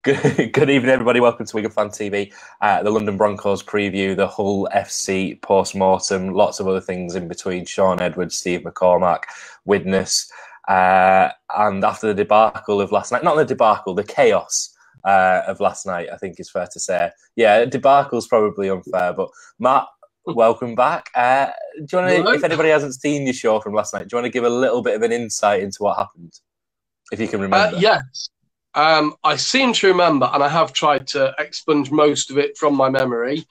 Good evening, everybody. Welcome to Wigan Fan TV, the London Broncos preview, the Hull FC post-mortem, lots of other things in between. Shaun Edwards, Steve McCormack, Widnes, and after the debacle of last night, not the debacle, the chaos of last night, I think is fair to say. Yeah, debacle's probably unfair, but Matt, welcome back. Do you want to, if anybody hasn't seen your show from last night, do you want to give a little bit of an insight into what happened, if you can remember? Yes. I seem to remember, and I have tried to expunge most of it from my memory.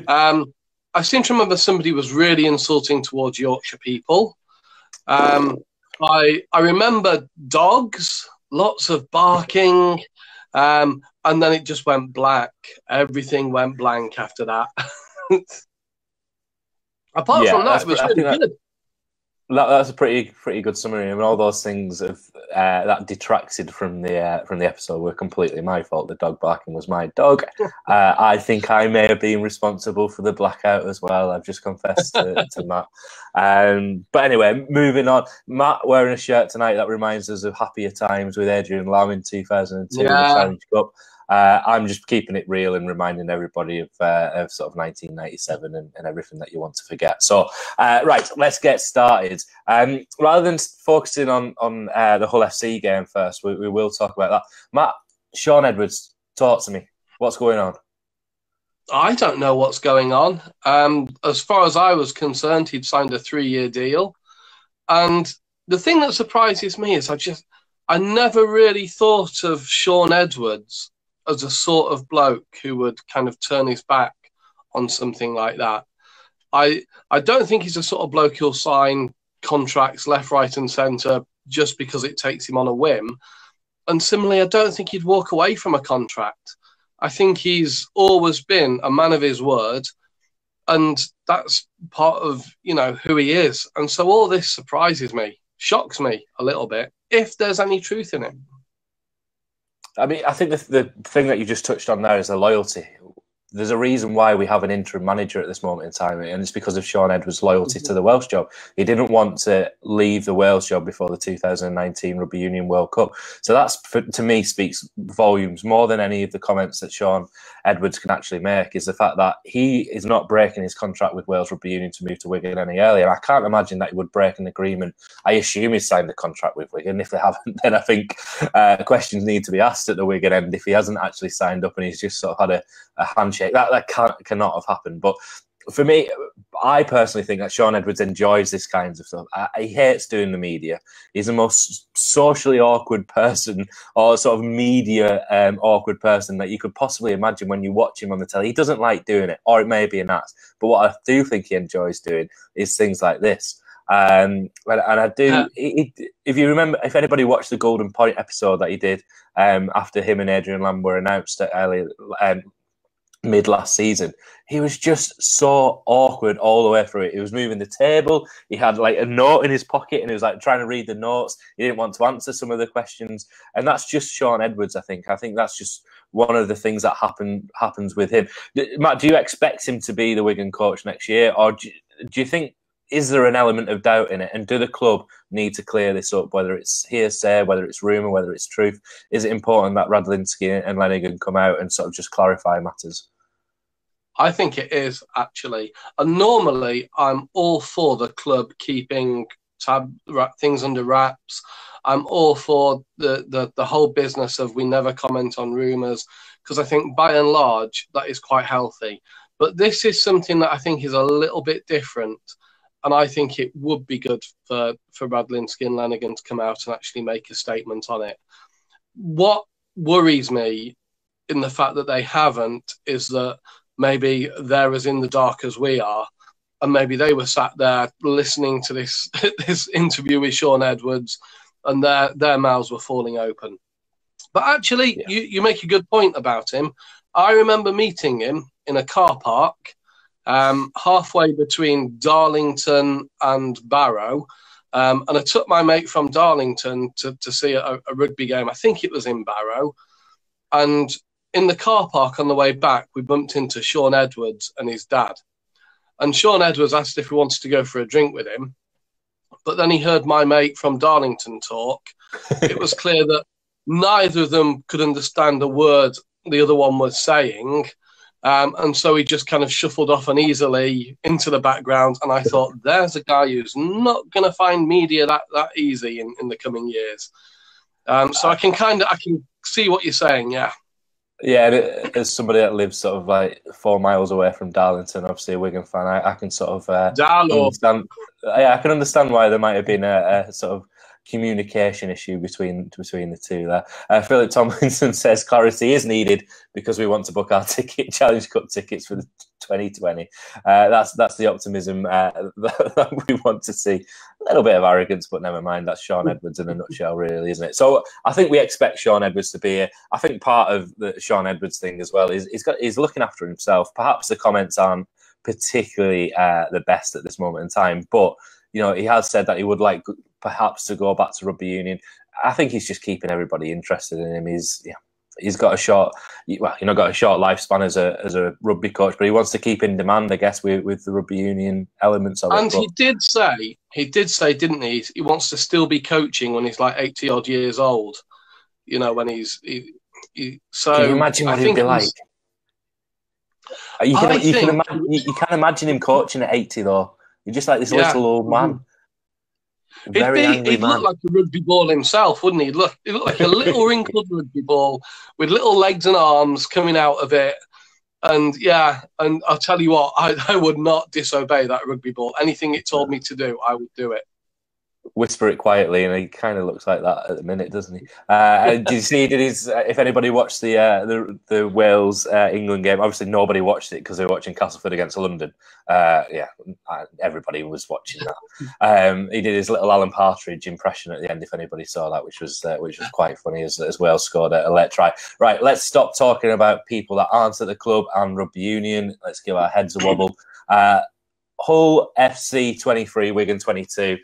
I seem to remember somebody was really insulting towards Yorkshire people. I remember dogs, lots of barking, and then it just went black. Everything went blank after that. Apart from that, it was really good. That's a pretty good summary. I mean, all those things that detracted from the episode were completely my fault. The dog barking was my dog. I think I may have been responsible for the blackout as well. I've just confessed to Matt. But anyway, moving on. Matt wearing a shirt tonight that reminds us of happier times with Adrian Lam in 2002 in the Challenge Cup. I'm just keeping it real and reminding everybody of sort of 1997 and everything that you want to forget. So, right, let's get started. Rather than focusing on the Hull FC game first, we will talk about that. Matt, Shaun Edwards, talk to me. What's going on? I don't know what's going on. As far as I was concerned, he'd signed a 3-year deal. And the thing that surprises me is I never really thought of Shaun Edwards as a sort of bloke who would kind of turn his back on something like that. I don't think he's the sort of bloke who'll sign contracts left, right and centre just because it takes him on a whim. And similarly, I don't think he'd walk away from a contract. I think he's always been a man of his word, and that's part of, who he is. And so all this surprises me, shocks me a little bit, if there's any truth in it. I mean, I think the thing that you just touched on there is the loyalty. There's a reason why we have an interim manager at this moment in time, and it's because of Shaun Edwards' loyalty to the Welsh job. He didn't want to leave the Wales job before the 2019 Rugby Union World Cup. So that's, to me, speaks volumes more than any of the comments that Shaun Edwards can actually make, is the fact that he is not breaking his contract with Wales Rugby Union to move to Wigan any earlier. I can't imagine that he would break an agreement. I assume he's signed a contract with Wigan. If they haven't, then I think questions need to be asked at the Wigan end if he hasn't actually signed up and he's just sort of had a handshake. That cannot have happened. But for me, I personally think that Shaun Edwards enjoys this kind of stuff. He hates doing the media. He's the most socially awkward person, or sort of media awkward person that you could possibly imagine when you watch him on the telly. He doesn't like doing it, or it may be an act. But what I do think he enjoys doing is things like this. And I do. If you remember, if anybody watched the Golden Point episode that he did after him and Adrian Lam were announced earlier. Mid last season, he was just so awkward all the way through it. He was moving the table. He had like a note in his pocket and he was like trying to read the notes. He didn't want to answer some of the questions. And that's just Shaun Edwards, I think. I think that's just one of the things that happens with him. Matt, do you expect him to be the Wigan coach next year? Or do you think, is there an element of doubt in it? And do the club need to clear this up, whether it's hearsay, whether it's rumour, whether it's truth? Is it important that Radlinski and Lenigan come out and sort of just clarify matters? I think it is, actually. And normally, I'm all for the club keeping things under wraps. I'm all for the whole business of we never comment on rumours, because I think, by and large, that is quite healthy. But this is something that I think is a little bit different, and I think it would be good for Radlinski and Lenigan to come out and actually make a statement on it. What worries me in the fact that they haven't is that maybe they're as in the dark as we are, and maybe they were sat there listening to this interview with Shaun Edwards, and their mouths were falling open. But actually, you make a good point about him. I remember meeting him in a car park halfway between Darlington and Barrow, and I took my mate from Darlington to see a rugby game. I think it was in Barrow, and in the car park on the way back, we bumped into Shaun Edwards and his dad. And Shaun Edwards asked if we wanted to go for a drink with him. But then he heard my mate from Darlington talk. It was clear that neither of them could understand a word the other one was saying. And so he just kind of shuffled off uneasily into the background. And I thought, there's a guy who's not going to find media that easy in the coming years. So I can see what you're saying, yeah. Yeah, as somebody that lives sort of like 4 miles away from Darlington, obviously a Wigan fan, I can sort of understand. Yeah, I can understand why there might have been a sort of communication issue between the two there. Philip Tomlinson says clarity is needed because we want to book our Challenge Cup tickets for the 2020. That's the optimism that we want to see. A little bit of arrogance, but never mind. That's Shaun Edwards in a nutshell, really, isn't it? So I think we expect Shaun Edwards to be here. I think part of the Shaun Edwards thing as well is he's looking after himself. Perhaps the comments aren't particularly the best at this moment in time, but he has said that he would like perhaps to go back to rugby union. I think he's just keeping everybody interested in him. He's got a short lifespan as a rugby coach, but he wants to keep in demand, I guess, with the rugby union elements of it. And he did say, didn't he? He wants to still be coaching when he's like 80 odd years old. When he's so. Can you imagine what he'd be like? You can imagine him coaching at 80 though. You're just like this little old man. He'd look like a rugby ball himself, wouldn't he? He'd look like a little wrinkled rugby ball with little legs and arms coming out of it. And I'll tell you what, I would not disobey that rugby ball. Anything it told me to do, I would do it. Whisper it quietly, and he kind of looks like that at the minute, doesn't he? Did you see? If anybody watched the Wales England game, obviously nobody watched it because they were watching Castleford against London. Everybody was watching that. He did his little Alan Partridge impression at the end. If anybody saw that, which was quite funny as Wales scored a late try. Right, let's stop talking about people that aren't at the club and rugby union. Let's give our heads a wobble. Hull FC 23, Wigan 22.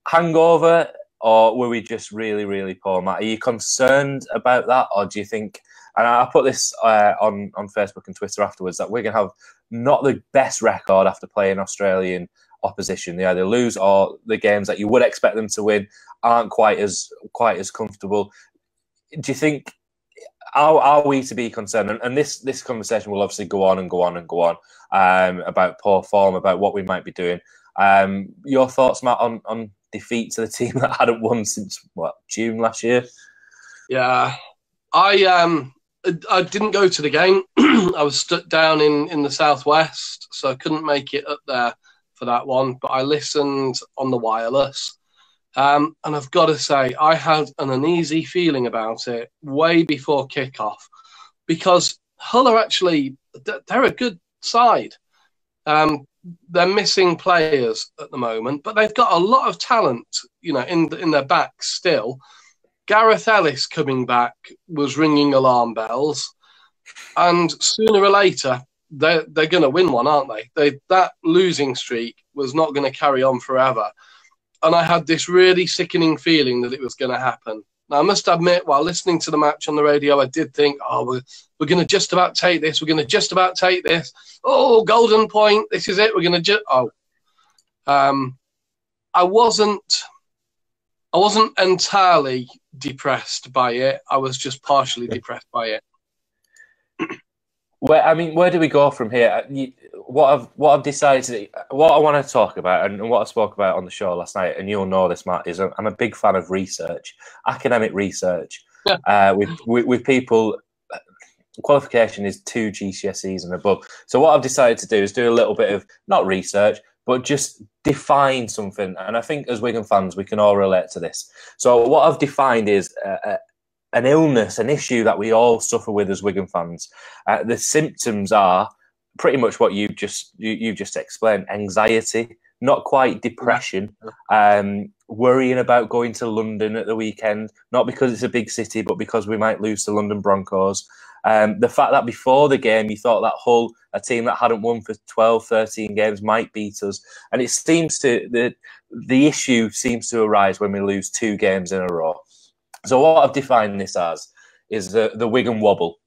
Hangover, or were we just really, really poor, Matt? Are you concerned about that, or do you think? And I put this on Facebook and Twitter afterwards that Wigan have not the best record after playing Australian opposition. They either lose or the games that you would expect them to win aren't quite as comfortable. Do you think? Are we to be concerned? And this conversation will obviously go on and go on and go on about poor form, about what we might be doing. Your thoughts, Matt, on defeat to the team that hadn't won since June last year? Yeah, I didn't go to the game. I was stuck down in the southwest, so I couldn't make it up there for that one. But I listened on the wireless, and I've got to say I had an uneasy feeling about it way before kickoff because Hull are actually they're a good side. They're missing players at the moment, but they've got a lot of talent, in their back still. Gareth Ellis coming back was ringing alarm bells, and sooner or later they're going to win one, aren't they? That losing streak was not going to carry on forever, and I had this really sickening feeling that it was going to happen. Now, I must admit, while listening to the match on the radio, I did think, we're going to just about take this. We're going to just about take this. Oh, golden point. This is it. We're going to I wasn't entirely depressed by it. I was just partially depressed by it. Where do we go from here? What I've decided, what I want to talk about, and what I spoke about on the show last night, and you'll know this, Matt, is I'm a big fan of research, academic research. Yeah. With people, qualification is 2 GCSEs and above. So what I've decided to do is do a little bit of not research, but just define something. And I think as Wigan fans, we can all relate to this. So what I've defined is an illness, an issue that we all suffer with as Wigan fans. The symptoms are pretty much what you just explained: anxiety, not quite depression, worrying about going to London at the weekend, not because it's a big city, but because we might lose to London Broncos. The fact that before the game you thought that Hull, a team that hadn't won for 12, 13 games, might beat us. And it seems the issue seems to arise when we lose 2 games in a row. So what I've defined this as is the Wigan wobble.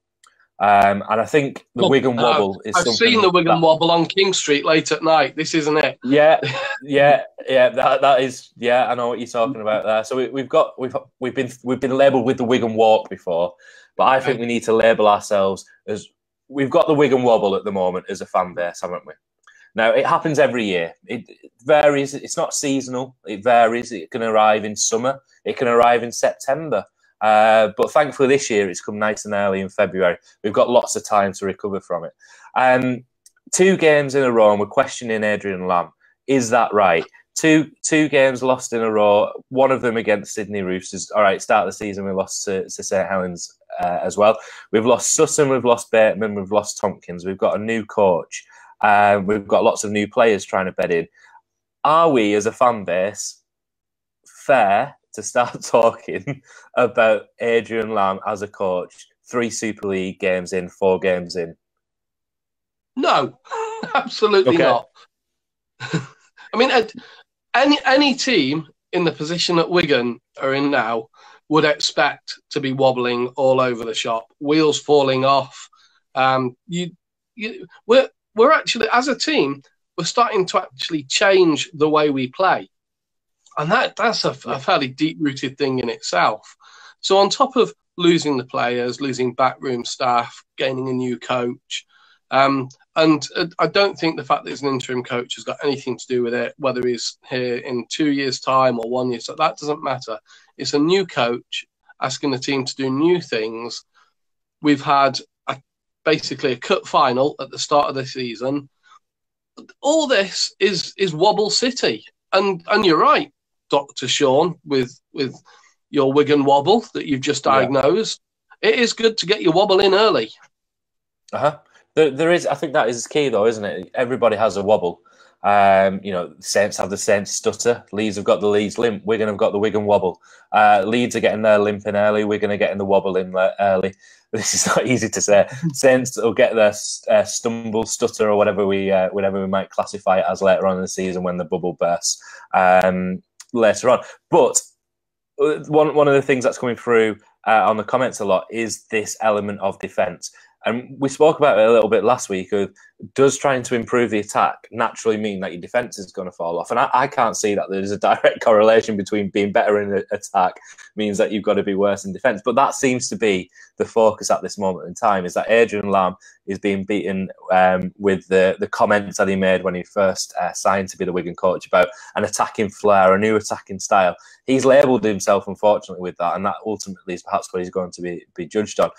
And I think the Wigan wobble is I've seen the Wigan wobble on King Street late at night. This isn't it. Yeah, Yeah, that is, yeah. I know what you're talking about there. So we've been labelled with the Wigan walk before, but I think we need to label ourselves as we've got the Wigan wobble at the moment as a fan base, haven't we? Now it happens every year. It varies. It's not seasonal. It varies. It can arrive in summer. It can arrive in September. But thankfully this year it's come nice and early in February. We've got lots of time to recover from it. 2 games in a row, and we're questioning Adrian Lamb. Is that right? Two games lost in a row. One of them against Sydney Roosters. All right, start of the season we lost to St Helens as well. We've lost Sutton, we've lost Bateman, we've lost Tompkins. We've got a new coach. We've got lots of new players trying to bed in. Are we, as a fan base, fair to start talking about Adrian Lamb as a coach 3 Super League games in, 4 games in? No, absolutely not. I mean, any team in the position that Wigan are in now would expect to be wobbling all over the shop, wheels falling off. We're actually, as a team, we're starting to actually change the way we play, and that's a fairly deep-rooted thing in itself. So on top of losing the players, losing backroom staff, gaining a new coach. And I don't think the fact that he's an interim coach has got anything to do with it, whether he's here in 2 years' time or 1 year. So that doesn't matter. It's a new coach asking the team to do new things. We've had basically a cup final at the start of the season. All this is Wobble City. And you're right, Dr. Shaun, with your Wigan wobble that you've just diagnosed. Yeah. It is good to get your wobble in early. There is, I think that is key though, isn't it? Everybody has a wobble. Saints have the Saints stutter. Leeds have got the Leeds limp. Wigan have got the Wigan wobble. Leeds are getting their limp in early. Wigan are getting the wobble in early. This is not easy to say. Saints will get their stumble, stutter, or whatever we might classify it as later on in the season when the bubble bursts later on. But one of the things that's coming through on the comments a lot is this element of defence. And we spoke about it a little bit last week. Does trying to improve the attack naturally mean that your defence is going to fall off? And I can't see that there's a direct correlation between being better in attack means that you've got to be worse in defence. But that seems to be the focus at this moment in time, is that Adrian Lamb is being beaten with the comments that he made when he first signed to be the Wigan coach about an attacking flair, a new attacking style. He's labelled himself, unfortunately, with that, and that ultimately is perhaps what he's going to be judged on.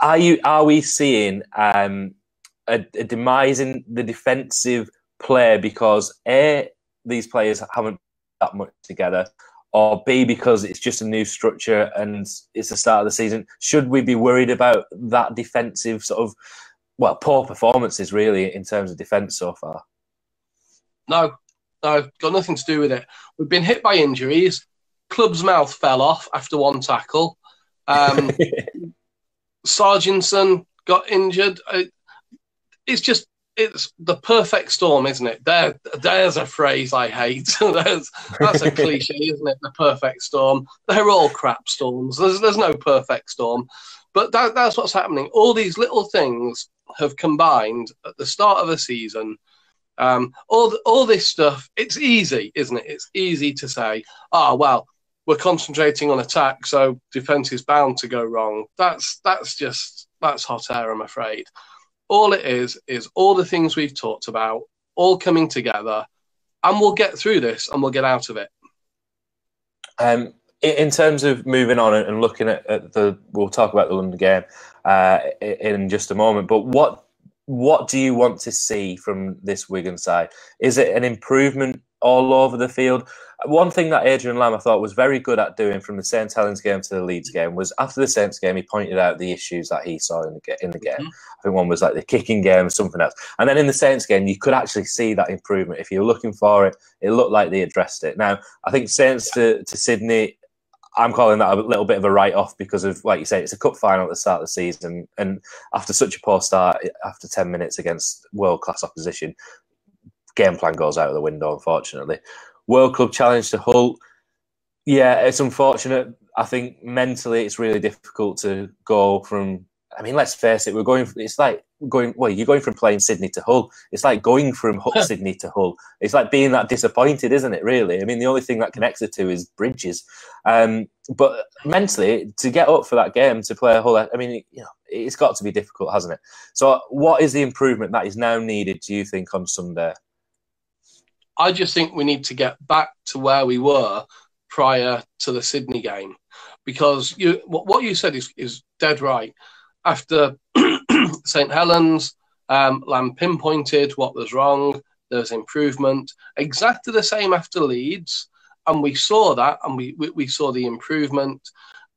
Are we seeing a demise in the defensive play because A, these players haven't that much together, or B, because it's just a new structure and it's the start of the season? Should we be worried about that defensive sort of, poor performances really in terms of defence so far? No, got nothing to do with it. We've been hit by injuries. Club's mouth fell off after one tackle. Sargentson got injured. It's the perfect storm, isn't it? There's a phrase I hate. That's a cliche, isn't it? The perfect storm. They're all crap storms. There's no perfect storm. But that's what's happening. All these little things have combined at the start of a season. All this stuff, it's easy, isn't it? It's easy to say, we're concentrating on attack, so defence is bound to go wrong. That's hot air, I'm afraid. All it is all the things we've talked about, all coming together, and we'll get through this and we'll get out of it. In terms of moving on and looking at we'll talk about the London game in just a moment, but what do you want to see from this Wigan side? Is it an improvement all over the field? One thing that Adrian Lamb, I thought, was very good at doing from the St Helens game to the Leeds game was after the Saints game, he pointed out the issues that he saw in the game. Mm-hmm. I think one was like the kicking game or something else. And then in the Saints game, you could actually see that improvement. If you're looking for it, it looked like they addressed it. Now, I think Saints to Sydney, I'm calling that a little bit of a write-off because of, like you say, it's a cup final at the start of the season. And after such a poor start, after 10 minutes against world-class opposition, game plan goes out of the window, unfortunately. World Club Challenge to Hull. Yeah, it's unfortunate. I think mentally it's really difficult to go from, let's face it, it's like you're going from playing Sydney to Hull. It's like going from Sydney to Hull. It's like being that disappointed, isn't it, really? I mean, the only thing that connects the two is bridges. But mentally, to get up for that game, to play Hull, I mean, it's got to be difficult, hasn't it? So what is the improvement that is now needed, do you think, on Sunday? I just think we need to get back to where we were prior to the Sydney game, because what you said is dead right. After St Helens, Lamb pinpointed what was wrong. There was improvement. Exactly the same after Leeds, and we saw that, and we saw the improvement.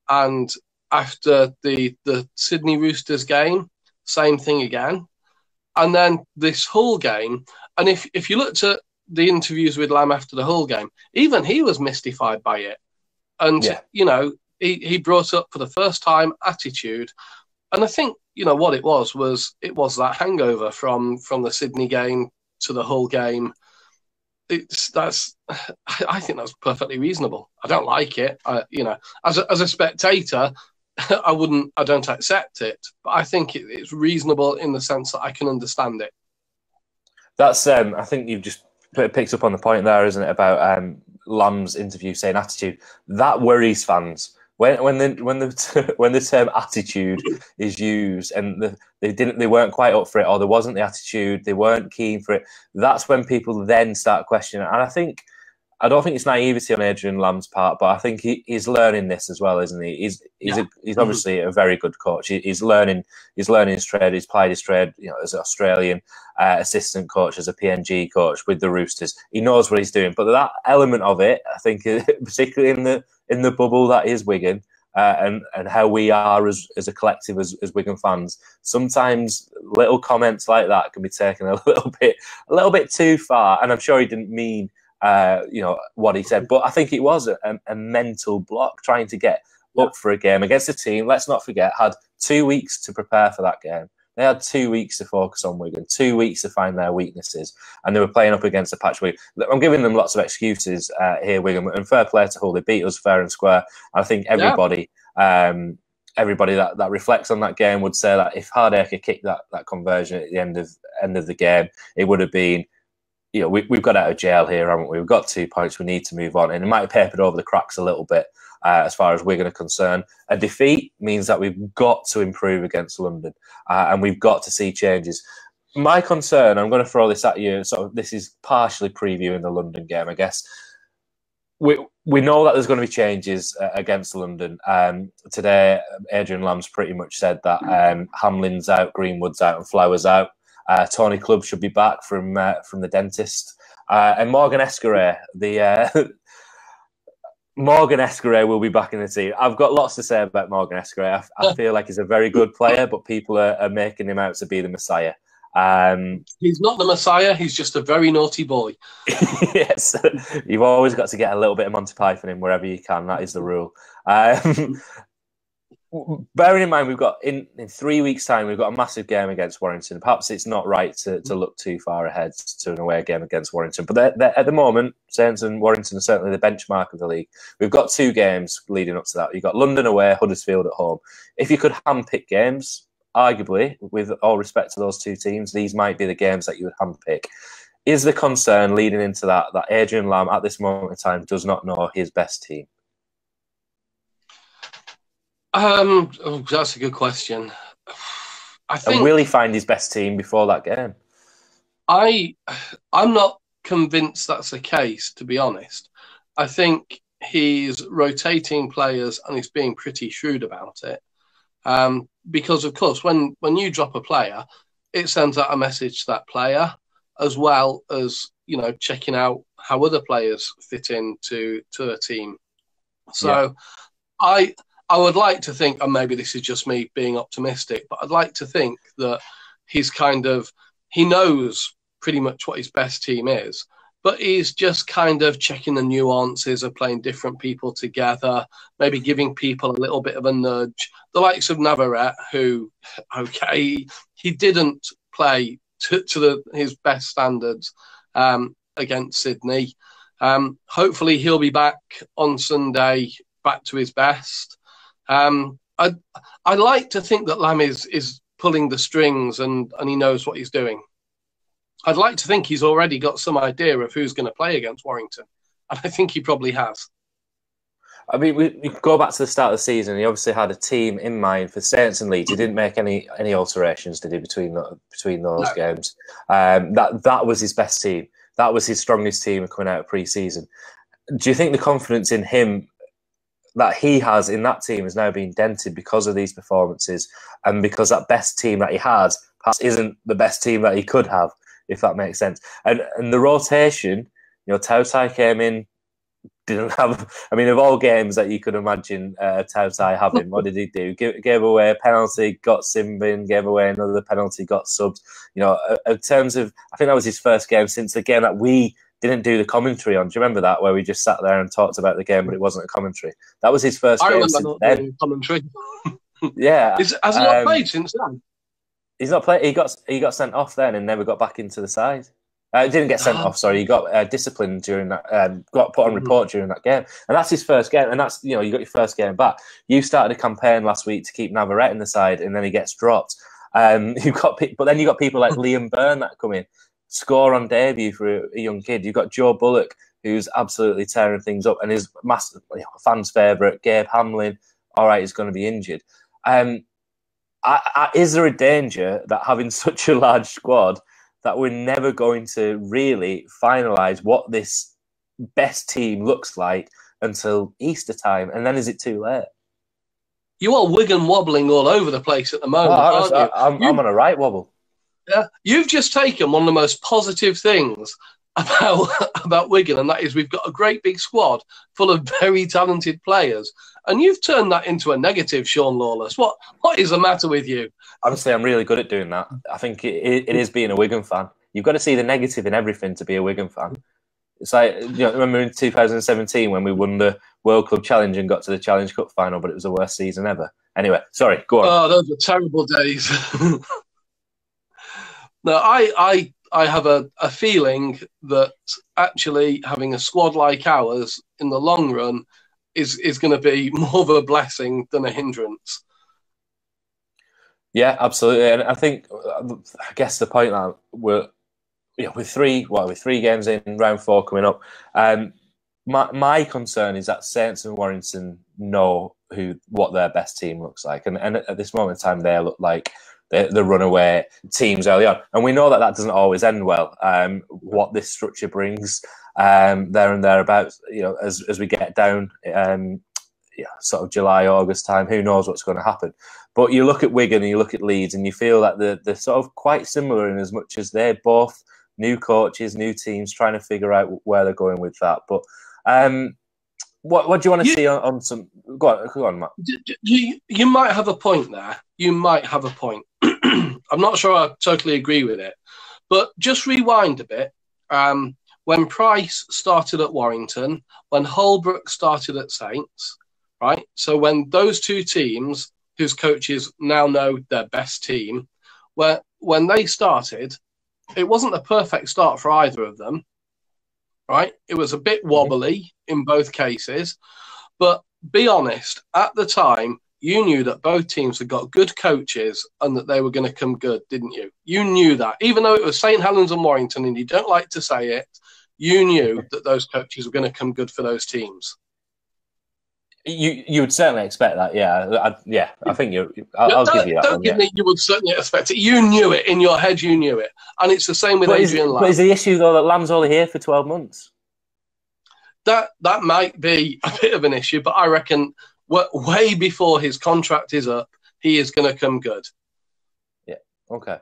And after the Sydney Roosters game, same thing again. And then this Hull game, and if you looked at the interviews with Lamb after the Hull game, even he was mystified by it. And, he brought up for the first time attitude. And I think, what it was that hangover from the Sydney game to the Hull game. I think that's perfectly reasonable. I don't like it. As a spectator, I don't accept it. But I think it's reasonable in the sense that I can understand it. That's, I think you've just picked up on the point there, isn't it, about Lamb's interview saying attitude. That worries fans. When the term attitude is used and they weren't quite up for it, or there wasn't the attitude, they weren't keen for it, that's when people then start questioning it. And I don't think it's naivety on Adrian Lamb's part, but I think he's learning this as well, isn't he? He's obviously a very good coach. He's learning his trade. He's plied his trade, as an Australian assistant coach, as a PNG coach with the Roosters. He knows what he's doing. But that element of it, I think, particularly in the bubble that is Wigan, and how we are as a collective as Wigan fans, sometimes little comments like that can be taken a little bit too far. And I'm sure he didn't mean what he said, but I think it was a mental block trying to get up for a game against a team, let's not forget, had 2 weeks to prepare for that game. They had 2 weeks to focus on Wigan, 2 weeks to find their weaknesses, and they were playing up against a patch Wigan. I'm giving them lots of excuses here, Wigan, and fair play to Hull. They beat us fair and square. I think everybody that reflects on that game would say that if Hardacre kicked that conversion at the end of the game, it would have been, we've got out of jail here, haven't we? We've got 2 points. We need to move on. And it might have papered over the cracks a little bit as far as Wigan are concerned. A defeat means that we've got to improve against London and we've got to see changes. My concern, I'm going to throw this at you, this is partially previewing the London game, I guess. We know that there's going to be changes against London. Today, Adrian Lamb's pretty much said that Hamlin's out, Greenwood's out and Flowers out. Tony Clubb should be back from the dentist, and Morgan Escaray, Morgan Escaray will be back in the team. I've got lots to say about Morgan Escaray. I feel like he's a very good player, but people are making him out to be the Messiah. He's not the Messiah. He's just a very naughty boy. Yes, you've always got to get a little bit of Monty Python in wherever you can. That is the rule. Bearing in mind, we've got in 3 weeks' time, we've got a massive game against Warrington. Perhaps it's not right to look too far ahead to an away game against Warrington. But they're, at the moment, Saints and Warrington are certainly the benchmark of the league. We've got 2 games leading up to that. You've got London away, Huddersfield at home. If you could handpick games, arguably, with all respect to those 2 teams, these might be the games that you would handpick. Is the concern leading into that Adrian Lamb at this moment in time does not know his best team? That's a good question. I think. And will he find his best team before that game? I'm not convinced that's the case, to be honest. I think he's rotating players and he's being pretty shrewd about it. Because, of course, when you drop a player, it sends out a message to that player, as well as, checking out how other players fit into a team. So I would like to think, and maybe this is just me being optimistic, but I'd like to think that he knows pretty much what his best team is, but he's just kind of checking the nuances of playing different people together, maybe giving people a little bit of a nudge. The likes of Navarrete, who, he didn't play to his best standards against Sydney. Hopefully he'll be back on Sunday, back to his best. I like to think that Lamb is pulling the strings and he knows what he's doing. I'd like to think he's already got some idea of who's going to play against Warrington. And I think he probably has. I mean, we go back to the start of the season. He obviously had a team in mind for Saints and Leeds. He didn't make any alterations, did he, between those games? That was his best team. That was his strongest team coming out of pre-season. Do you think the confidence in him that he has in that team has now been dented because of these performances, and because that best team that he has perhaps isn't the best team that he could have, if that makes sense? And the rotation, Tautai came in. Didn't have. I mean, of all games that you could imagine Tautai having, what did he do? Gave away a penalty, got Simbin, gave away another penalty, got subs. In terms of, I think that was his first game since the game that we didn't do the commentary on. Do you remember that, where we just sat there and talked about the game, but it wasn't a commentary? That was his first game since then. Commentary. Yeah, has he not played since then? He's not played. He got sent off then and never got back into the side. Didn't get sent off. Sorry, he got disciplined during that. Got put on report during that game, and that's his first game. And that's you got your first game back. You started a campaign last week to keep Navarrete in the side, and then he gets dropped. But then you got people like Liam Byrne that come in, score on debut for a young kid. You've got Joe Bullock, who's absolutely tearing things up, and his master fans' favourite Gabe Hamlin. All right, he's going to be injured. Is there a danger that having such a large squad that we're never going to really finalise what this best team looks like until Easter time? And then is it too late? You are Wigan wobbling all over the place at the moment, aren't you? I'm on a right wobble. Yeah, you've just taken one of the most positive things about Wigan, and that is we've got a great big squad full of very talented players, and you've turned that into a negative, Sean Lawless. What is the matter with you? Honestly, I'm really good at doing that. I think it is being a Wigan fan. You've got to see the negative in everything to be a Wigan fan. It's like, remember in 2017 when we won the World Club Challenge and got to the Challenge Cup final, but it was the worst season ever. Anyway, sorry, go on. Oh, those were terrible days. No, I have a feeling that actually having a squad like ours in the long run is going to be more of a blessing than a hindrance. Yeah, absolutely. And I guess the point that with three games in, round 4 coming up, my concern is that Saints and Warrington know what their best team looks like, and at this moment in time, they look like the runaway teams early on, and we know that doesn't always end well. What this structure brings there and thereabouts, as we get down, sort of July, August time, who knows what's going to happen. But you look at Wigan and you look at Leeds, and you feel that they're sort of quite similar in as much as they're both new coaches, new teams, trying to figure out where they're going with that. But what do you want to see on some? Go on, Matt. You might have a point there. You might have a point. I'm not sure I totally agree with it, but just rewind a bit. When Price started at Warrington, when Holbrook started at Saints, right? So when those two teams, whose coaches now know their best team, when they started, it wasn't a perfect start for either of them, right? It was a bit wobbly in both cases, but be honest, at the time, you knew that both teams had got good coaches and that they were going to come good, didn't you? You knew that. Even though it was St Helens and Warrington, and you don't like to say it, you knew that those coaches were going to come good for those teams. You would certainly expect that, yeah. I think I'll give you that. Don't give me. You would certainly expect it. You knew it in your head. You knew it, and it's the same with Adrian Lamb. But is the issue though that Lamb's only here for 12 months? That might be a bit of an issue, but I reckon way before his contract is up, he is going to come good. Yeah. Okay.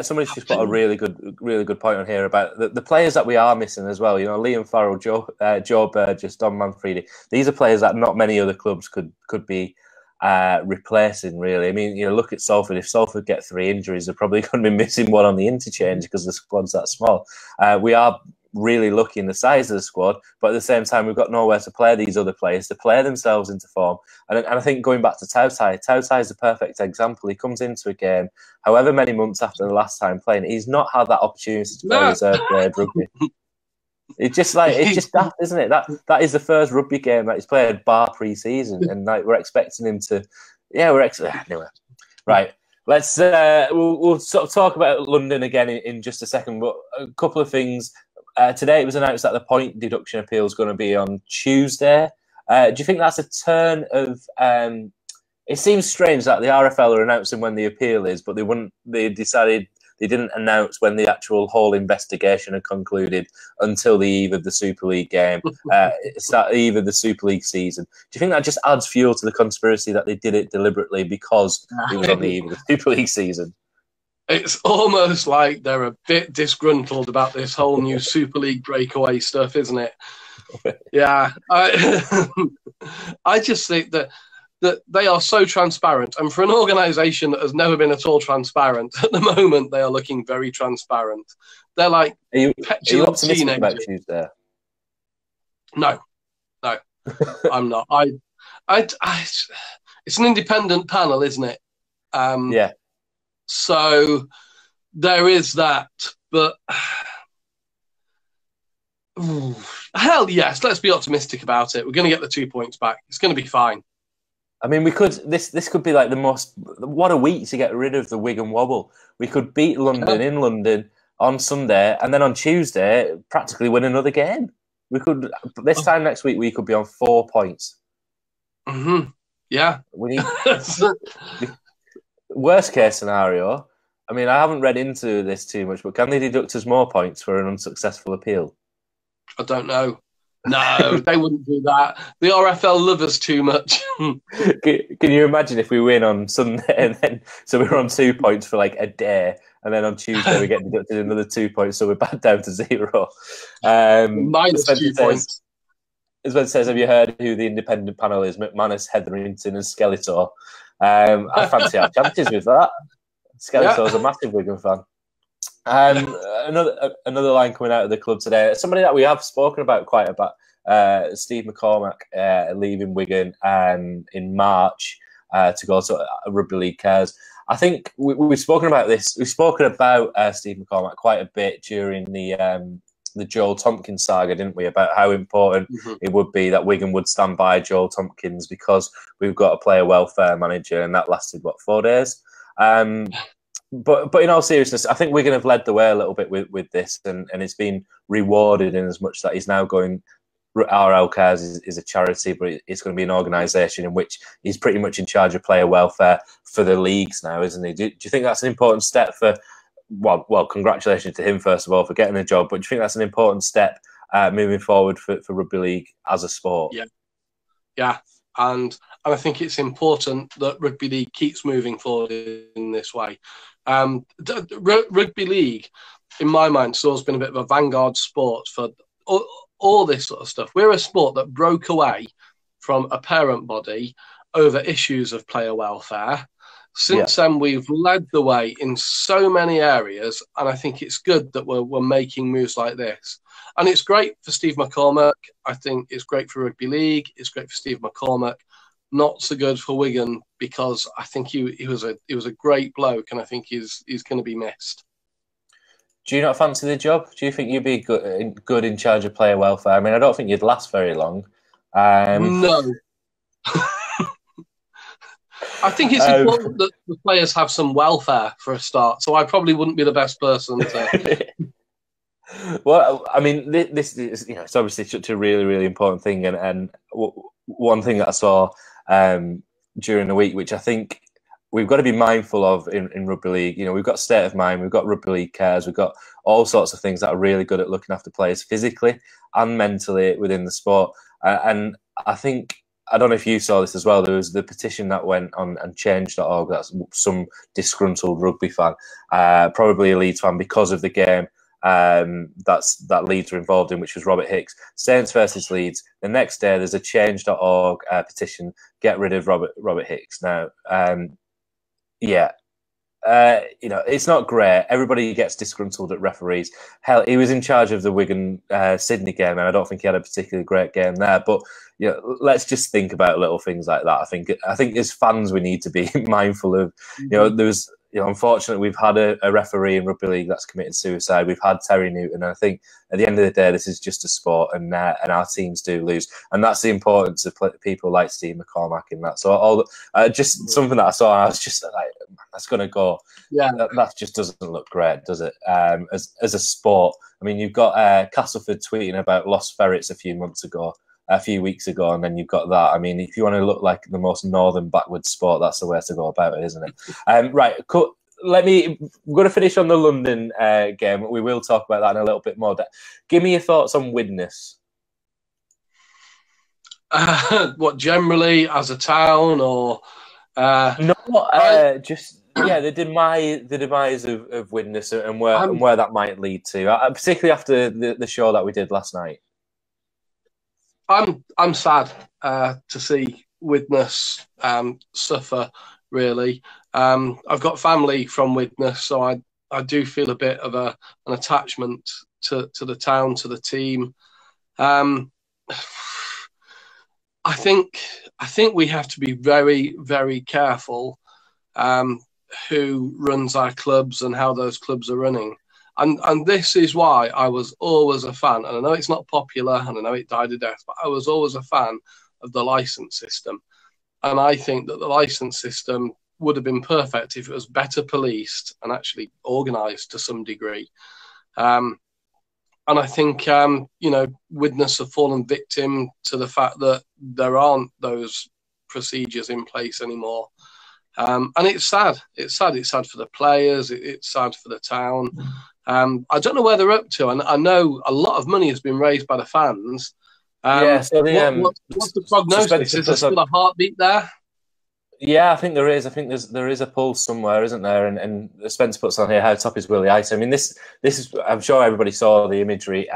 Somebody's just got a really good point on here about the players that we are missing as well. Liam Farrell, Joe Burgess, Don Manfredi. These are players that not many other clubs could be replacing, really. I mean, look at Salford. If Salford get 3 injuries, they're probably going to be missing one on the interchange because the squad's that small. We are really lucky in the size of the squad, but at the same time, we've got nowhere to play these other players to play themselves into form. And I think going back to Tautai is the perfect example. He comes into a game, however many months after the last time playing, he's not had that opportunity to play reserve grade rugby. It's just daft, isn't it? That is the first rugby game that he's played bar pre-season, and we're expecting him to. Yeah, anyway. Right. Let's we'll sort of talk about London again in just a second, but a couple of things. Today it was announced that the point deduction appeal is going to be on Tuesday. Do you think that's a turn of? It seems strange that the RFL are announcing when the appeal is, but they decided they didn't announce when the actual whole investigation had concluded until the eve of the Super League game, eve of the Super League season. Do you think that just adds fuel to the conspiracy that they did it deliberately because it was on the eve of the Super League season? It's almost like they're a bit disgruntled about this whole new Super League breakaway stuff, isn't it? Yeah. I just think that they are so transparent. And for an organisation that has never been at all transparent, at the moment they are looking very transparent. They're like petulant teenagers. About Tuesday? No, I'm not. It's an independent panel, isn't it? Yeah. So there is that, but hell yes, let's be optimistic about it. We're going to get the 2 points back. It's going to be fine. I mean, we could. This could be like the most. What a week to get rid of the Wigan wobble. We could beat London in London on Sunday, and then on Tuesday, practically win another game. We could. This time next week, we could be on 4 points. Mm-hmm. Yeah. We need. Worst case scenario. I mean, I haven't read into this too much, but can they deduct us more points for an unsuccessful appeal? I don't know. No, they wouldn't do that. The RFL love us too much. Can you imagine if we win on Sunday and then so we're on 2 points for like a day, and then on Tuesday we get deducted another 2 points, so we're back down to 0. Minus 2 points. Sven says, have you heard who the independent panel is? McManus, Hetherington, and Skeletor. I fancy our chances with that. Skeletor's a massive Wigan fan. Another line coming out of the club today. Somebody that we have spoken about quite a bit, Steve McCormack leaving Wigan in March to go to Rugby League Cares. I think we've spoken about this. We've spoken about Steve McCormack quite a bit during the Joel Tompkins saga, didn't we? About how important it would be that Wigan would stand by Joel Tompkins because we've got a player welfare manager, and that lasted 4 days. But in all seriousness, I think Wigan have led the way a little bit with this, and it's been rewarded in as much that he's now going. RL Cares is a charity, but it's going to be an organisation in which he's pretty much in charge of player welfare for the leagues now, isn't he? Do you think that's an important step for? Well, congratulations to him first of all for getting the job. But do you think that's an important step moving forward for Rugby League as a sport? Yeah, and I think it's important that Rugby League keeps moving forward in this way. Rugby League, in my mind, has always been a bit of a vanguard sport for all this sort of stuff. We're a sport that broke away from a parent body over issues of player welfare. Since then, we've led the way in so many areas, and I think it's good that we're making moves like this. And it's great for Steve McCormack. I think it's great for Rugby League. It's great for Steve McCormack. Not so good for Wigan, because I think he was a great bloke, and I think he's going to be missed. Do you not fancy the job? Do you think you'd be good in charge of player welfare? I mean, I don't think you'd last very long. No. I think it's important that the players have some welfare for a start, so I probably wouldn't be the best person to... Well, I mean, this is, it's obviously such a really, really important thing, and one thing that I saw during the week, which I think we've got to be mindful of in Rugby League. We've got State of Mind, we've got Rugby League Cares, we've got all sorts of things that are really good at looking after players physically and mentally within the sport. And I think, I don't know if you saw this as well, there was the petition that went on and change.org. That's some disgruntled rugby fan, probably a Leeds fan, because of the game that Leeds were involved in, which was Robert Hicks. Saints versus Leeds. The next day, there's a change.org petition, get rid of Robert Hicks. Now, it's not great. Everybody gets disgruntled at referees. Hell, he was in charge of the Wigan Sydney game, and I don't think he had a particularly great game there. But let's just think about little things like that. I think as fans we need to be mindful of. There's unfortunately we've had a referee in Rugby League that's committed suicide. We've had Terry Newton. And I think at the end of the day, this is just a sport, and our teams do lose, and that's the importance of people like Steve McCormack in that. So just something that I saw, and I was just like, that's going to go. Yeah, That just doesn't look great, does it? As a sport, I mean, you've got Castleford tweeting about lost ferrets a few weeks ago, and then you've got that. I mean, if you want to look like the most northern backwards sport, that's the way to go about it, isn't it? Right, we're going to finish on the London game. We will talk about that in a little bit more. Give me your thoughts on Widnes. What, generally as a town, or just the demise of Widnes and where that might lead to, particularly after the show that we did last night. I'm sad to see Widnes suffer. Really, I've got family from Widnes, so I do feel a bit of an attachment to the town, to the team. I think we have to be very, very careful who runs our clubs and how those clubs are running. And this is why I was always a fan. And I know it's not popular, and I know it died a death, but I was always a fan of the licence system. And I think that the licence system would have been perfect if it was better policed and actually organised to some degree. And I think, Widnes have fallen victim to the fact that there aren't those procedures in place anymore. And it's sad. It's sad. It's sad for the players. It's sad for the town. I don't know where they're up to. And I know a lot of money has been raised by the fans. What's the prognosis? Is there still a heartbeat there? Yeah, I think there is. I think there is a pulse somewhere, isn't there? And Spencer puts on here, how top is Willie Ice? I mean, this is. I'm sure everybody saw the imagery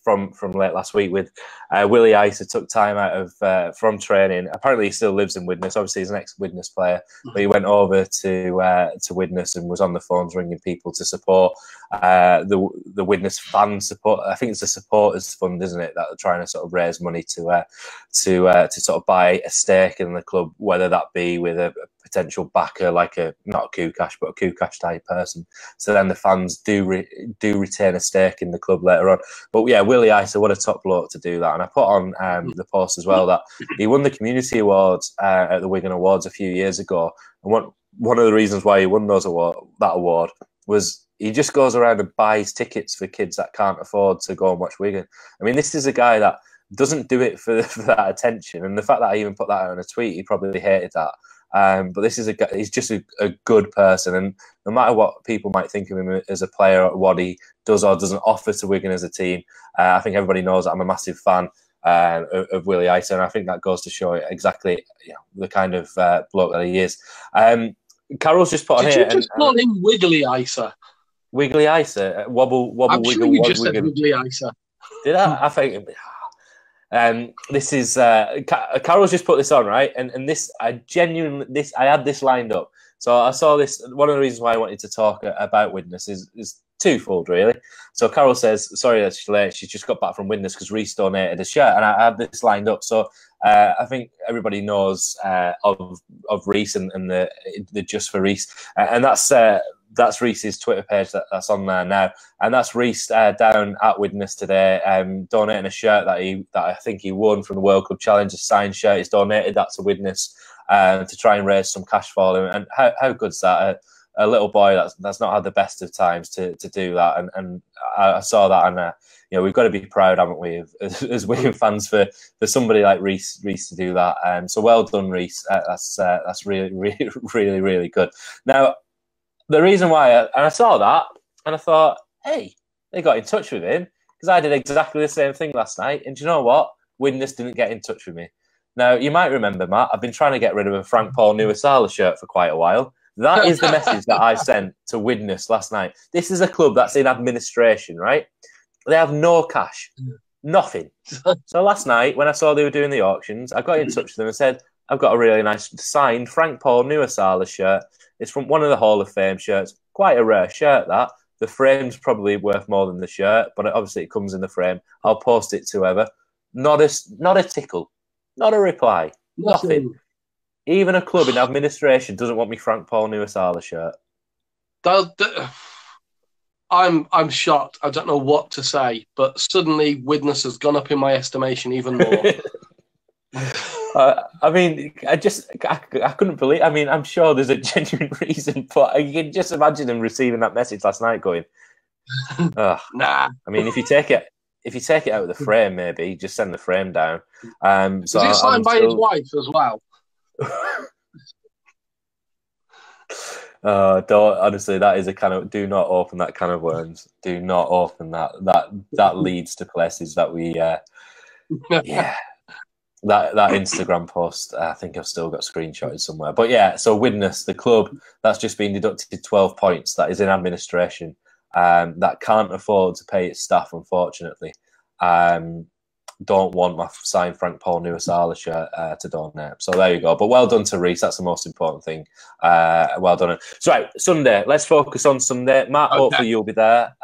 from late last week with Willie Ice took time out of from training. Apparently, he still lives in Widnes. Obviously, he's an ex-Widnes player, but he went over to Widnes and was on the phones ringing people to support the Widnes fan support. I think it's the supporters fund, isn't it? That are trying to sort of raise money to sort of buy a stake in the club, whether that be with a potential backer, like not a Kukash, but a Kukash type person. So then the fans do retain a stake in the club later on. But yeah, Willie Isa, what a top bloke to do that. And I put on the post as well that he won the Community Awards at the Wigan Awards a few years ago. And one of the reasons why he won that award was he just goes around and buys tickets for kids that can't afford to go and watch Wigan. I mean, this is a guy that doesn't do it for that attention, and the fact that I even put that out on a tweet, he probably hated that. But this is he's just a good person, and no matter what people might think of him as a player, what he does or doesn't offer to Wigan as a team, I think everybody knows that I'm a massive fan of Willie Isa, and I think that goes to show exactly the kind of bloke that he is. Carol's just put on here. Did you just call him Wiggly Isa? Wiggly Isa, wobble, I'm wiggle. Sure you just said Wiggly Isa. Did I? I think. This is Carol's just put this on, right? And this I had this lined up. So I saw this. One of the reasons why I wanted to talk about Widnes is twofold, really. So Carol says, sorry that she's late. She's just got back from Widnes because Reece donated a shirt, and I had this lined up. So I think everybody knows of Reece and the Just for Reece, and that's Reece's Twitter page that's on there now, and that's Reece down at Widnes today, donating a shirt that I think he won from the World Cup Challenge, a signed shirt. He's donated that to Widnes to try and raise some cash for him. And how good's that? A little boy that's not had the best of times to do that, and I saw that, and we've got to be proud, haven't we, as Wigan fans for somebody like Reece to do that. So well done, Reece. That's really, really, really, really good. Now, the reason why I saw that, and I thought, hey, they got in touch with him, because I did exactly the same thing last night. And do you know what? Widnes didn't get in touch with me. Now, you might remember, Matt, I've been trying to get rid of a Frank Paul Nuasala shirt for quite a while. That is the message that I sent to Widnes last night. This is a club that's in administration, right? They have no cash, nothing. So last night, when I saw they were doing the auctions, I got in touch with them and said, I've got a really nice signed Frank Paul Nuasala shirt. It's from one of the Hall of Fame shirts. Quite a rare shirt, that. The frame's probably worth more than the shirt, but obviously it comes in the frame. I'll post it to whoever. Not a tickle. Not a reply. Nothing. Even a club in administration doesn't want me Frank Paul Nuasala shirt. I'm shocked. I don't know what to say, but suddenly Widnes has gone up in my estimation even more. I mean, I couldn't believe. I mean, I'm sure there's a genuine reason, but you can just imagine him receiving that message last night, going, "Ugh." Nah. I mean, if you take it out of the frame, maybe just send the frame down. So Is it signed I'm by his wife as well? Don't, honestly, that is a kind of, do not open that can of worms. Do not open that. That leads to places that we, yeah. That Instagram post, I think I've still got screenshotted somewhere. But yeah, so Widnes, the club that's just been deducted 12 points, that is in administration, that can't afford to pay its staff, unfortunately. Don't want my signed Frank Paul Nuasala shirt to donate. So there you go. But well done to Reece. That's the most important thing. Well done. So right, Sunday. Let's focus on Sunday. Matt, okay. Hopefully you'll be there.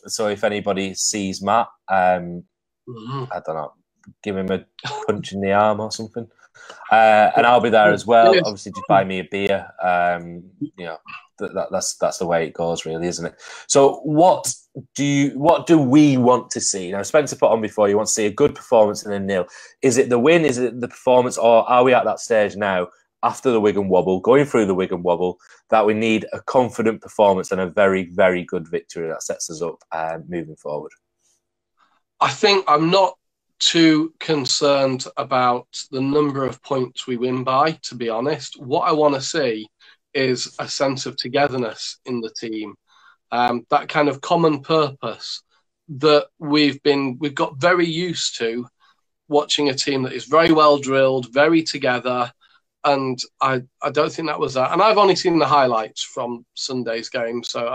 So if anybody sees Matt, I don't know, give him a punch in the arm or something. And I'll be there as well. Obviously, just buy me a beer. You know, that's the way it goes, really, isn't it? So what do we want to see? Now, Spencer put on before, you want to see a good performance and a nil. Is it the win? Is it the performance? Or are we at that stage now, after the Wigan wobble, going through the Wigan wobble, that we need a confident performance and a very, very good victory that sets us up moving forward? I think I'm not too concerned about the number of points we win by, to be honest. What I want to see is a sense of togetherness in the team, that kind of common purpose that we've got very used to watching a team that is very well drilled, very together. And I don't think that was that. And I've only seen the highlights from Sunday's game, so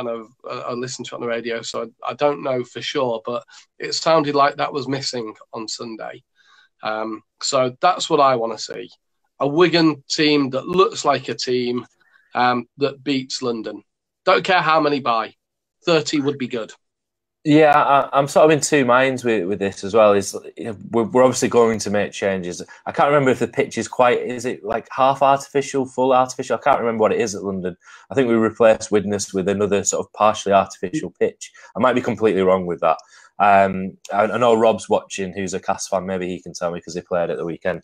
I listened to it on the radio, so I don't know for sure, but it sounded like that was missing on Sunday. So that's what I want to see. A Wigan team that looks like a team that beats London. Don't care how many by. 30 would be good. Yeah, I'm sort of in two minds with this as well. We're obviously going to make changes. I can't remember if the pitch is it like half artificial, full artificial? I can't remember what it is at London. I think we replaced Widnes with another sort of partially artificial pitch. I might be completely wrong with that. I know Rob's watching, who's a Cas fan. Maybe he can tell me because he played at the weekend.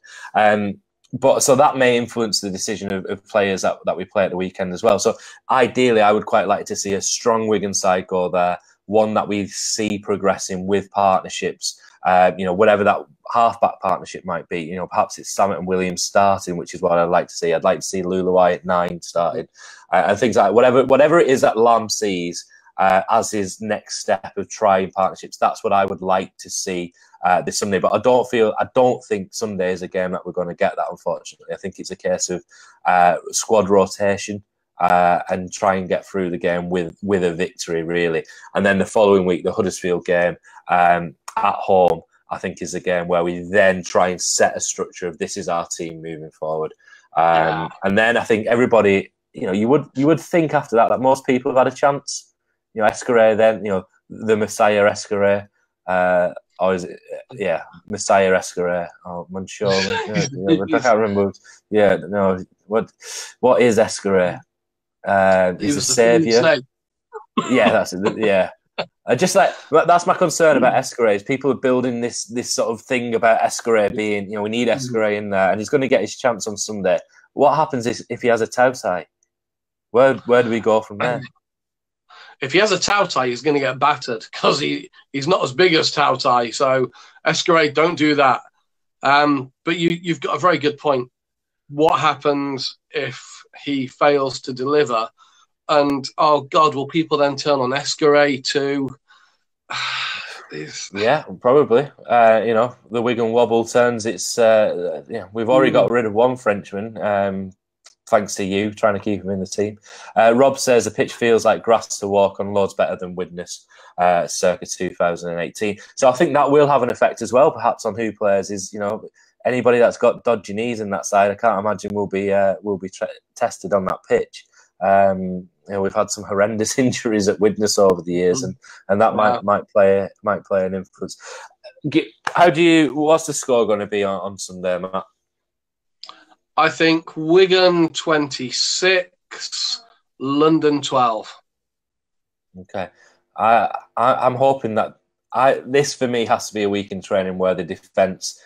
But so that may influence the decision of players that we play at the weekend as well. So ideally, I would quite like to see a strong Wigan side go there, one that we see progressing with partnerships, whatever that halfback partnership might be. Perhaps it's Samet and Williams starting, which is what I'd like to see. I'd like to see Luluai at 9 started, and things like whatever it is that Lam sees as his next step of trying partnerships. That's what I would like to see this Sunday. But I don't think Sunday is a game that we're going to get that, unfortunately. I think it's a case of squad rotation. And try and get through the game with a victory, really. And then the following week, the Huddersfield game at home, I think is a game where we then try and set a structure of this is our team moving forward. And then I think everybody, you would think after that most people have had a chance. Escaré, then the Messiah Escaré, or is it Messiah Escaré or Manchur? I can't remember. Yeah, no. What is Escaré? He's a saviour. Yeah, that's it. Yeah, just like that's my concern about Escaré. Is people are building this sort of thing about Escaré being, we need Escaré in there, and he's going to get his chance on Sunday. What happens if he has a toe tie? Where do we go from there? If he has a toe tie, he's going to get battered because he's not as big as toe tie. So Escaré, don't do that. But you've got a very good point. What happens if he fails to deliver? And, oh, God, will people then turn on Escaré too? Yeah, probably. The Wigan wobble turns its... we've already got rid of one Frenchman, thanks to you, trying to keep him in the team. Rob says the pitch feels like grass to walk on, loads better than Widnes, circa 2018. So I think that will have an effect as well, perhaps, on who plays is, anybody that's got dodgy knees in that side, I can't imagine will be tested on that pitch. We've had some horrendous injuries at Widnes over the years, and that might play an influence. What's the score going to be on Sunday, Matt? I think Wigan 26, London 12. Okay, I'm hoping that this for me has to be a week in training where the defence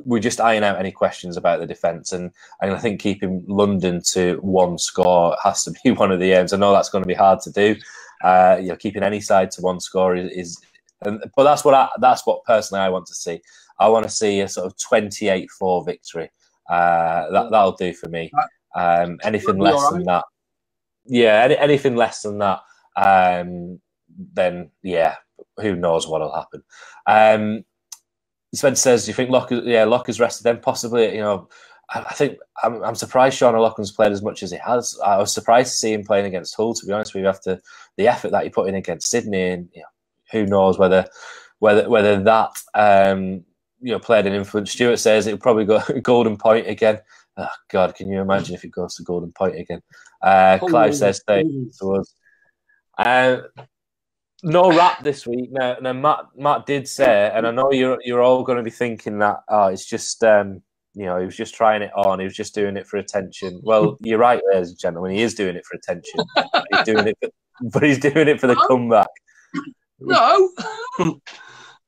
we just iron out any questions about the defence, and I think keeping London to one score has to be one of the aims. I know that's going to be hard to do. Keeping any side to one score but that's what personally I want to see. I want to see a sort of 28-4 victory. That'll do for me. Anything less than that, anything less than that, then who knows what'll happen. Sven says, "Do you think Locker's rested then? Possibly. I think I'm surprised Sean O'Loughlin's played as much as he has. I was surprised to see him playing against Hull, to be honest with you, after the effort that he put in against Sydney. And who knows whether that played an influence. Stuart says it'll probably go Golden Point again. Oh God, can you imagine if it goes to Golden Point again? Clive says thanks to us. No rap this week. Now Matt did say, and I know you're all going to be thinking that it's just he was just trying it on. He was just doing it for attention. Well, you're right, ladies and gentlemen. He is doing it for attention. He's doing it for the comeback. No.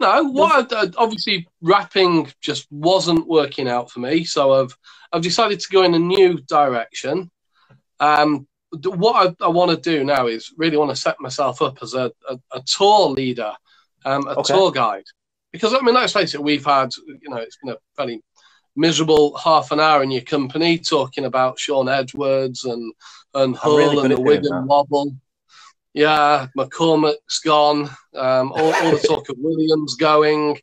Obviously, rapping just wasn't working out for me, so I've decided to go in a new direction. What I want to do now is really want to set myself up as a tour leader, tour guide, because let's face it, we've had it's been a fairly miserable half an hour in your company talking about Shaun Edwards and Hull really and the Wigan wobble. Yeah, McCormack's gone. All the talk of Williams going,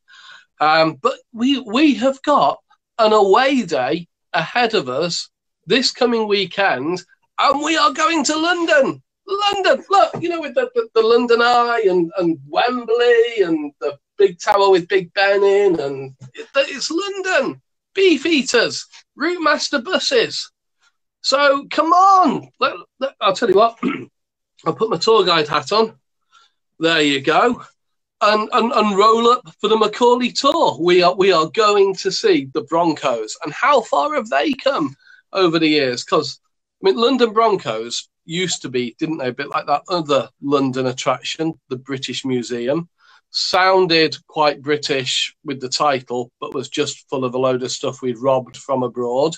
but we have got an away day ahead of us this coming weekend, and we are going to London. London, look, with the London Eye and Wembley and the big tower with Big Ben in, and it's London. Beef eaters, route master buses. So come on, I'll tell you what. I'll put my tour guide hat on. There you go. And roll up for the Macaulay tour. We are going to see the Broncos. And how far have they come over the years? Because, London Broncos used to be, didn't they, a bit like that other London attraction, the British Museum. Sounded quite British with the title, but was just full of a load of stuff we'd robbed from abroad.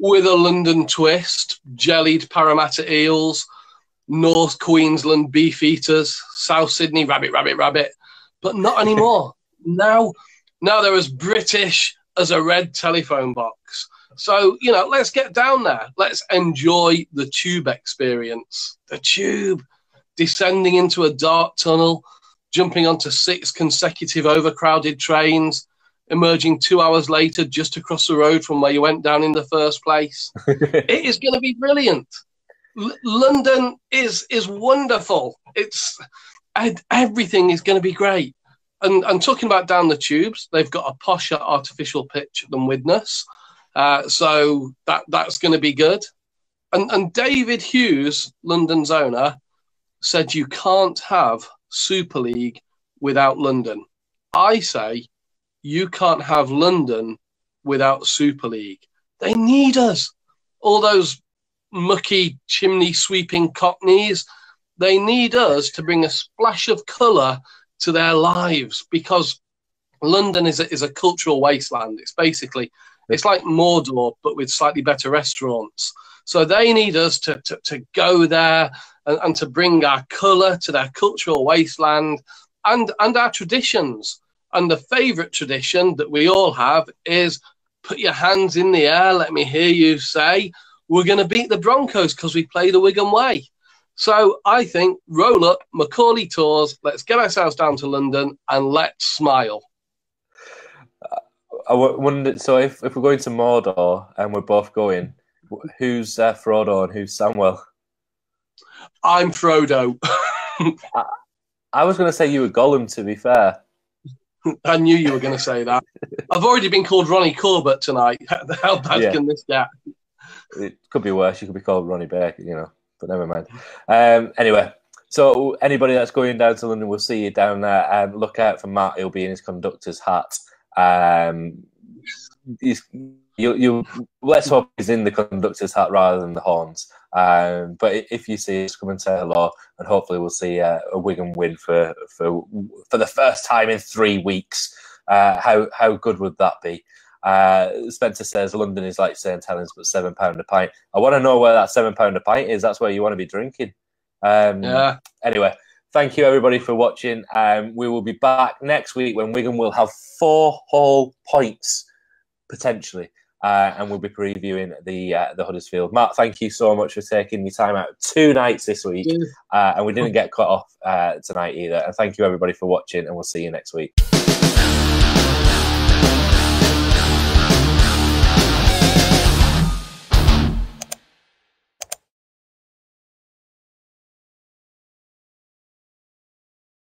With a London twist, jellied Parramatta eels, North Queensland beef eaters, South Sydney rabbit, but not anymore. Now they're as British as a red telephone box. So, let's get down there. Let's enjoy the tube experience. The tube, descending into a dark tunnel, jumping onto 6 consecutive overcrowded trains, emerging 2 hours later just across the road from where you went down in the first place. It is going to be brilliant. London is wonderful. Everything is going to be great. And talking about down the tubes, they've got a posher artificial pitch than Widnes. So that's going to be good. And David Hughes, London's owner, said you can't have Super League without London. I say you can't have London without Super League. They need us. All those mucky chimney sweeping cockneys, they need us to bring a splash of colour to their lives, because London is a cultural wasteland. It's like Mordor, but with slightly better restaurants. So they need us to go there and to bring our colour to their cultural wasteland and our traditions. And the favourite tradition that we all have is put your hands in the air, let me hear you say, we're going to beat the Broncos because we play the Wigan way. So I think roll up Macaulay Tours, let's get ourselves down to London and let's smile. I wondered, so if we're going to Mordor and we're both going, who's Frodo and who's Samwell? I'm Frodo. I was going to say you were Gollum, to be fair. I knew you were going to say that. I've already been called Ronnie Corbett tonight. How bad can this get? It could be worse. You could be called Ronnie Baker, but never mind. Anyway, so anybody that's going down to London, we'll see you down there. Look out for Matt. He'll be in his conductor's hat. Let's hope he's in the conductor's hat rather than the horns. But if you see us, come and say hello, and hopefully we'll see a Wigan win for the first time in 3 weeks. How good would that be? Spencer says London is like St Helens, but £7 a pint. I want to know where that £7 a pint is. That's where you want to be drinking. Anyway, thank you everybody for watching. We will be back next week when Wigan will have 4 whole points potentially, and we'll be previewing the Huddersfield. Matt, thank you so much for taking your time out 2 nights this week, and we didn't get cut off tonight either. And thank you everybody for watching, and we'll see you next week.